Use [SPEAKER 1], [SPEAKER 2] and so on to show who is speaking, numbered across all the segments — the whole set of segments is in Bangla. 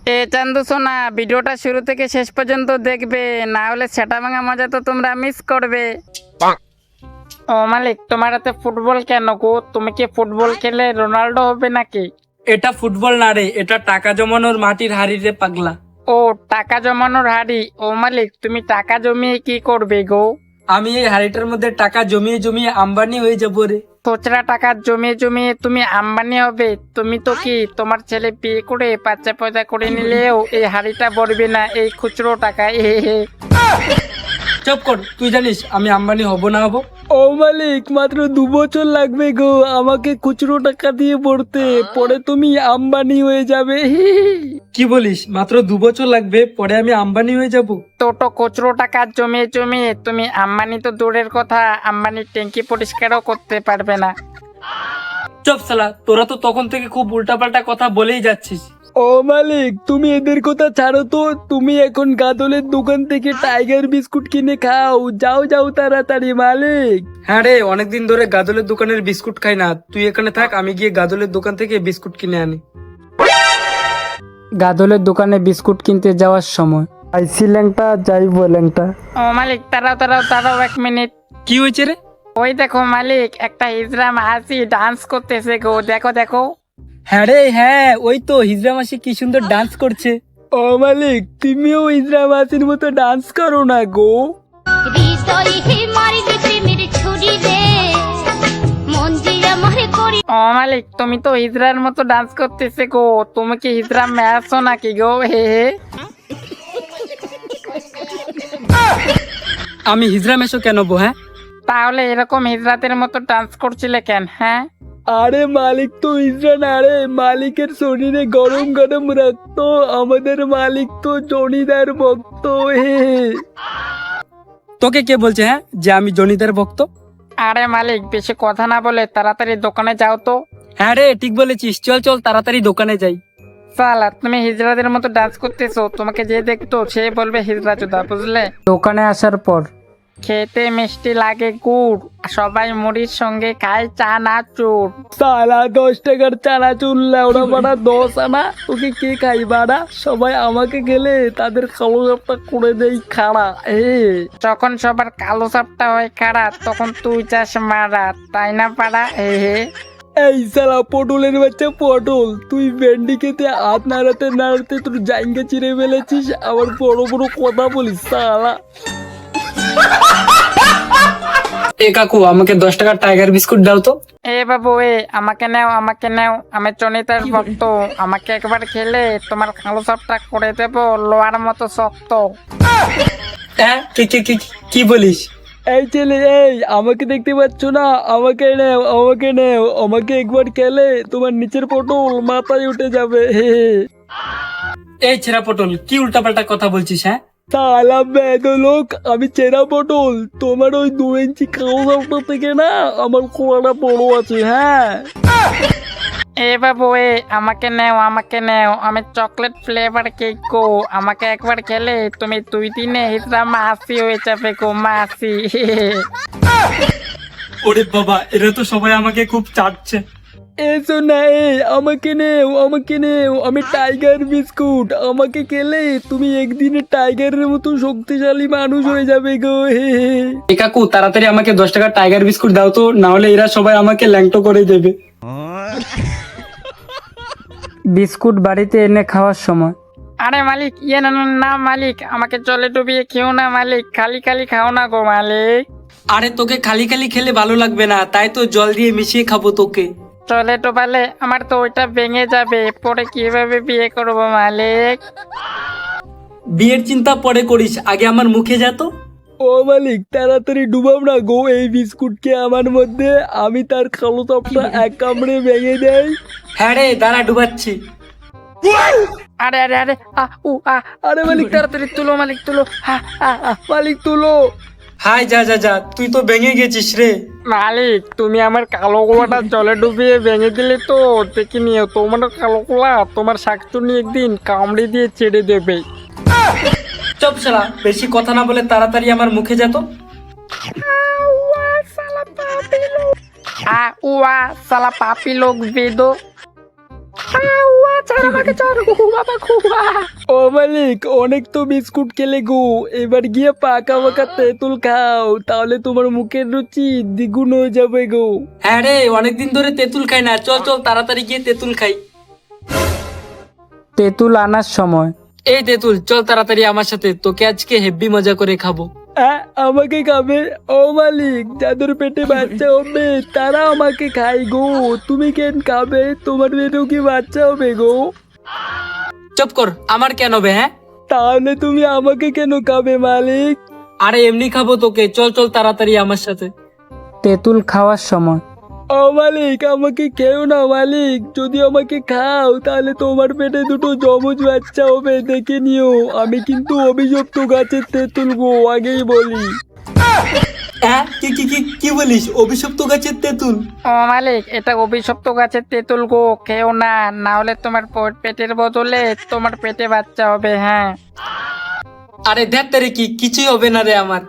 [SPEAKER 1] চান্দু সোনা, ভিডিওটা শুরু থেকে শেষ পর্যন্ত দেখবে, না হলে সেটা ভাঙা মজা তো তোমরা মিস করবে। ও মালিক, তোমার হাতে ফুটবল কেন গো? তুমি কি ফুটবল খেলে রোনাল্ডো হবে নাকি?
[SPEAKER 2] এটা ফুটবল না রে, এটা টাকা জমানোর মাটির হাড়ি রে পাগলা।
[SPEAKER 1] ও, টাকা জমানোর হাড়ি। ও মালিক, তুমি টাকা জমিয়ে কি করবে গো?
[SPEAKER 2] আমি এই হাড়িটার মধ্যে টাকা জমিয়ে জমিয়ে আম্বানি হয়ে যাবো রে।
[SPEAKER 1] খুচরা টাকা জমিয়ে জমিয়ে তুমি আম্বানি হবে? তুমি তো কি তোমার ছেলে বিয়ে করে বাচ্চা পয়দা করে নিলেও এই হাড়িটা ভরবে না এই খুচরো টাকা।
[SPEAKER 2] চুপ কর, তুই জানিস আমি আম্বানি হব না হব?
[SPEAKER 3] ও মালিক, মাত্র 2 বছর লাগবে গো আমাকে খুচরো টাকা দিয়ে পড়তে, পরে তুমি আম্বানি হয়ে যাবে।
[SPEAKER 2] কি বলিস, মাত্র 2 বছর লাগবে পরে আমি আম্বানি হয়ে যাব?
[SPEAKER 1] তো খুচরো টাকা জমিয়ে জমিয়ে তুমি আম্বানি তো দূরের কথা, আম্বানির ট্যাঙ্কি পরিষ্কারও করতে পারবে না।
[SPEAKER 2] চুপ শালা, তোরা তো তখন থেকে খুব উল্টাপাল্টা কথা বলেই যাচ্ছিস।
[SPEAKER 3] ও মালিক, তুমি এদের কথা ছাড়ো তো, তুমি এখন গাদলের দোকান থেকে টাইগার বিস্কুট কিনে খাও। যাও যাও তাড়াতাড়ি মালিক।
[SPEAKER 2] হ্যাঁ রে, অনেকদিন ধরে গাদলের দোকানের বিস্কুট খাই না। তুই এখানে থাক, আমি গিয়ে গাদলের দোকান থেকে বিস্কুট কিনে আনি।
[SPEAKER 3] গাদলের দোকানে বিস্কুট কিনতে যাওয়ার সময় আইসি ল্যাংটা যাইবো ল্যাংটা।
[SPEAKER 1] ও মালিক, তারাও 1 মিনিট।
[SPEAKER 2] কি হয়েছে রে?
[SPEAKER 1] ওই দেখো মালিক, একটা হিজড়া মাসি ডান্স করতেছে গো, দেখো দেখো।
[SPEAKER 2] হ্যাঁ রে, হ্যাঁ ওই তো হিজড়া মাসি কি সুন্দর ডান্স করছে।
[SPEAKER 3] ও মালিক, তুমিও ইসরা মাসির মতো ডান্স করো না গো।
[SPEAKER 1] ও মালিক, তুমি তো হিজড়ার মতো ডান্স করতেছে গো, তুমি কি হিজড়া ম্যাচো নাকি গো? হে।
[SPEAKER 2] আমি হিজড়া মেশো কেন বো? হ্যাঁ,
[SPEAKER 1] তাহলে এরকম হিজড়াদের মতো ডান্স করছিলে কেন? হ্যাঁ,
[SPEAKER 3] আরে মালিক তো ইসরা না রে, মালিকের শরীরে গরম গরম রক্ত, আমাদের মালিক তো জনিদার ভক্ত। হে
[SPEAKER 2] তোকে কে বলছে হ্যাঁ যে আমি জনিদার ভক্ত?
[SPEAKER 1] আরে মালিক, বেশি কথা না বলে তাড়াতাড়ি দোকানে যাও তো।
[SPEAKER 2] হ্যাঁ রে, ঠিক বলেছিস, চল চল তাড়াতাড়ি দোকানে যাই।
[SPEAKER 1] সালা, তুমি হিজড়াদের মতো ডান্স করতেছো, তোমাকে যে দেখতো সে বলবে হিজড়া চোদা, বুঝলে?
[SPEAKER 3] দোকানে আসার পর
[SPEAKER 1] খেতে মিষ্টি লাগে গুড়, সবাই মুড়ির সঙ্গে খায় চানাচুর।
[SPEAKER 3] সালা 10 টাকার চানাচুর লেওড়া বাড়া 10 আনা, তোকে কে খাই বাড়া? সবাই আমাকে গেলে তাদের খালো চাপটা করে দেই খাড়া।
[SPEAKER 1] যখন সবার কালো সাপটা হয় খাড়া, তখন তুই চাস মারা, তাই না পাড়া? হে।
[SPEAKER 3] এই সালা পটলের বাচ্চা পটল, তুই ভেন্ডি খেতে হাত নাড়াতে নাড়াতে তোর জাইঙ্গা চিরে ফেলেছিস, আবার বড় বড় কথা বলিস সালা।
[SPEAKER 2] এ কাকু, আমাকে 10 টাকার টাইগার বিস্কুট দাও তো।
[SPEAKER 1] এ বাবু, আমাকে নাও, আমাকে নাও, আমি চনিতার ভক্ত। আমাকে একবার খেলে তোমার কালো সাপটা করে দেবো লোহার মতো শক্ত।
[SPEAKER 2] হ্যাঁ, কি বলিস?
[SPEAKER 3] এই ছেলে, এই আমাকে দেখতে পাচ্ছ না? আমাকে নেও, আমাকে নেও, আমাকে একবার খেলে তোমার নিচের পটল মাথায় উঠে যাবে।
[SPEAKER 2] এই ছেঁড়া পটল, কি উল্টাপাল্টা কথা বলছিস? হ্যাঁ,
[SPEAKER 3] সালা বেদলোক, আমি চেরা পটল, তোমার ওই 2 ইঞ্চি কালো থেকে না আমার খোয়াটা বড় আছে। হ্যাঁ
[SPEAKER 1] এ বাবু, আমাকে নেও, আমাকে নেও, আমি চকলেট ফ্লেভার কেক গো। আমাকে একবার খেলে তুমি 2 দিনে হিজড়া মাসি হয়ে যাবে গো, মাসি।
[SPEAKER 2] ওরে বাবা, এরা তো সবাই আমাকে খুব চাটছে।
[SPEAKER 3] এসো না, আমাকে নেও, আমাকে নেও, আমি টাইগার বিস্কুট, আমাকে খেলে তুমি একদিনে টাইগারের মতো শক্তিশালী মানুষ হয়ে যাবে গো।
[SPEAKER 2] এ কাকু, তাড়াতাড়ি আমাকে 10 টাকার টাইগার বিস্কুট দাও তো, না হলে এরা সবাই আমাকে ল্যাংটো করে দেবে।
[SPEAKER 3] বিস্কুট বাড়িতে এনে খাওয়ার সময়
[SPEAKER 1] আরে মালিক, না না না মালিক, আমাকে জলে ডুবিয়ে খেও না মালিক, খালি খালি খাও না গো মালিক।
[SPEAKER 2] আরে তোকে খালি খালি খেলে ভালো লাগবে না, তাই তো জল দিয়ে মিশিয়ে খাবো তোকে।
[SPEAKER 1] জলে ডোবালে আমার তো ওইটা ভেঙে যাবে, পরে কিভাবে বিয়ে করবো মালিক?
[SPEAKER 3] বিয়ের চিন্তা পরে করিস, আগে আমার মুখে যা তো। ও মালিক, তাড়াতাড়ি ডুবাও না গো এই বিস্কুটকে আমার মধ্যে, আমি তার কালো চাপটা এক কামড়ে ভেঙে দেই।
[SPEAKER 2] হ্যাঁ রে, দাঁড়া ডুবাচ্ছি।
[SPEAKER 1] আরে আরে আরে, আরে মালিক, তাড়াতাড়ি তুলো মালিক, তুলো।
[SPEAKER 3] মালিক তুলো।
[SPEAKER 2] হাই, যা যা যা, তুই তো ভেঙে গেছিস রে।
[SPEAKER 1] মালিক, তুমি আমার কালো গোলাটা জলে ডুবিয়ে ভেঙে দিলে তো, দেখে নিও তোমার কালো গোলা তোমার শাকচুনি একদিন কামড়ে দিয়ে ছেড়ে দেবে।
[SPEAKER 2] চুপ শালা, বেশি কথা না বলে তাড়াতাড়ি আমার মুখে যা তো।
[SPEAKER 1] সালা পাপি লোক বেদো। ছাড় আমাকে ছাড় গো বাবা গো।
[SPEAKER 3] ও মালিক অনেক তো বিস্কুট খেলে গো, এবার গিয়ে পাকা পাকা তেঁতুল খাও, তাহলে তোমার মুখের রুচি দ্বিগুণ হয়ে যাবে গো। হ্যাঁ রে, অনেকদিন ধরে তেঁতুল খাই না, চল চল তাড়াতাড়ি গিয়ে তেঁতুল খাই।
[SPEAKER 1] তেঁতুল আনার সময়
[SPEAKER 3] এই তেঁতুল চল তাড়াতাড়ি আমার সাথে, তোকে আজকে হেব্বি মজা করে খাবো। আমাকে খাবে? ও মালিক, যাদের পেটে বাচ্চা হবে তারা আমাকে খাই গো, তুমি কেন খাবে? তোমার পেটেও কি বাচ্চা হবে গো? চুপ কর, আমার কেন হবে? হ্যাঁ, তাহলে তুমি আমাকে কেন খাবে মালিক? আরে এমনি খাবো তোকে, চল চল তাড়াতাড়ি আমার সাথে।
[SPEAKER 1] তেঁতুল খাওয়ার সময়
[SPEAKER 3] ও মালিক, আমাকে খেও না মালিক, যদি আমাকে খাও তাহলে তোমার পেটে দুটো যমজ বাচ্চা হবে, দেখে নিও। আমি কিন্তু অভিশপ্ত গাছের তেঁতুল গো, আগেই বলি। কি বলিস? অভিশপ্ত গাছের তেঁতুল?
[SPEAKER 1] ও মালিক, এটা অভিশপ্ত গাছের তেঁতুল গো, খেও না, না হলে তোমার পেটের বদলে তোমার পেটে বাচ্চা হবে। হ্যাঁ
[SPEAKER 3] আরে দেখ তারে, কিছুই হবে না রে আমার।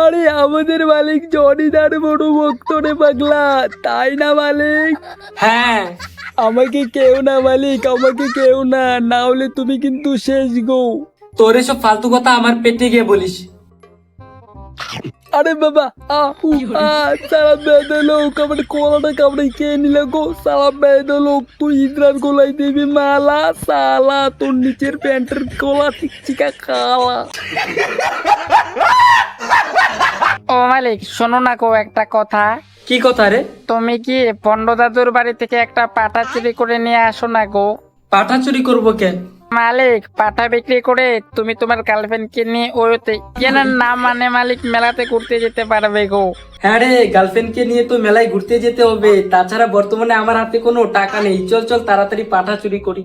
[SPEAKER 3] আরে আমাদের মালিক জনিদার বড় ভক্ত রে পাগলা, তাই না মালিক? হ্যাঁ, আমাকে কেউ না মালিক, আমাকে কেউ না, না হলে তুমি কিন্তু শেষ গো। তোর এসব ফালতু কথা আমার পেটে গিয়ে বলিস। আরে বাবা, সারা বেঁধে লোক আমার কোলাটা কামড়ে খেয়ে নিলে গো, সারা বেঁধে লোক, তুই ইন্দ্রার গোলাই দিবি মালা, সালা তোর নিচের প্যান্টের গোলা চিকচিকা কালা।
[SPEAKER 1] ও মালিক, শোনো না গো একটা কথা।
[SPEAKER 3] কি কথা রে?
[SPEAKER 1] তুমি কি পণ্ড দাদুর বাড়ি থেকে একটা পাঠা চুরি করে নিয়ে আসো না গো।
[SPEAKER 3] পাঠা চুরি করবো কেন?
[SPEAKER 1] মালিক, পাঠা বিক্রি করে তুমি তোমার গার্লফ্রেন্ডকে নিয়ে ওতে কেন না মানে মালিক মেলাতে ঘুরতে যেতে পারবে গো।
[SPEAKER 3] হ্যাঁ রে, গার্লফ্রেন্ডকে নিয়ে তো মেলায় ঘুরতে যেতে হবে, তাছাড়া বর্তমানে আমার হাতে কোনো টাকা নেই, চল চল তাড়াতাড়ি পাঠা চুরি করি।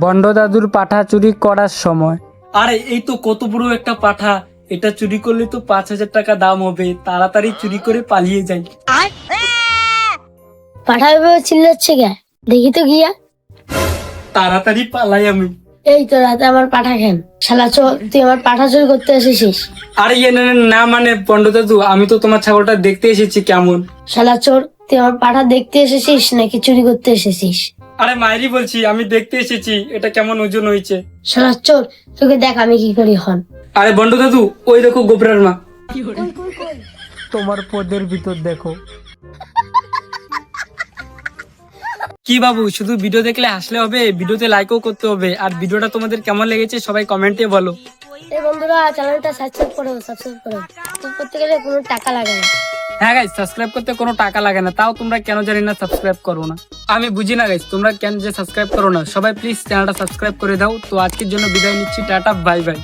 [SPEAKER 1] বন্ড দাদুর পাঠা চুরি করার সময়
[SPEAKER 3] আরে এই তো কত বড় একটা পাঠা, এটা চুরি করলে তো 5,000 টাকা দাম হবে, তাড়াতাড়ি চুরি করে পালিয়ে যাই।
[SPEAKER 4] পাঠা এভাবে চিল্লাচ্ছে কে? দেখি তো গিয়া।
[SPEAKER 3] তাড়াতাড়ি পালাই আমি।
[SPEAKER 4] এই তো রাতে আমার পাঠা খেন, শালা চল, তুই আমার পাঠা চুরি করতে এসেছিস।
[SPEAKER 3] আরে না মানে পণ্ডিত দাদু, আমি তো তোমার ছাগলটা দেখতে এসেছি কেমন।
[SPEAKER 4] শালা চোর, তুই আমার পাঠা দেখতে এসেছিস নাকি চুরি করতে এসেছিস?
[SPEAKER 3] আরে মায়েরই বলছি, আমি দেখতে এসেছি এটা কেমন ওজন হয়েছে।
[SPEAKER 4] শালা চোর, তোকে দেখ আমি কি করি হন।
[SPEAKER 3] আরে বন্ড দাদু, ওই দেখো গোবরার মা।
[SPEAKER 1] তোমার পদের ভিতর দেখো।
[SPEAKER 3] কি বাবু, শুধু ভিডিও দেখলে হাসলে হবে? ভিডিওতে লাইকও করতে হবে, আর ভিডিওটা তোমাদের কেমন লেগেছে সবাই কমেন্টে বলো।
[SPEAKER 4] এই বন্ধুরা, চ্যানেলটা সাবস্ক্রাইব করো। সাবস্ক্রাইব করতে গেলে কোনো টাকা লাগে না।
[SPEAKER 3] হ্যাঁ গাইস, সাবস্ক্রাইব করতে কোনো টাকা লাগে না, তাও তোমরা কেন জানি না সাবস্ক্রাইব করো না। আমি বুঝি না গাইস, তোমরা কেন যে সাবস্ক্রাইব করো না। সবাই প্লিজ চ্যানেলটা সাবস্ক্রাইব করে দাও। তো আজকের জন্য বিদায় নিচ্ছি, টাটা বাই বাই।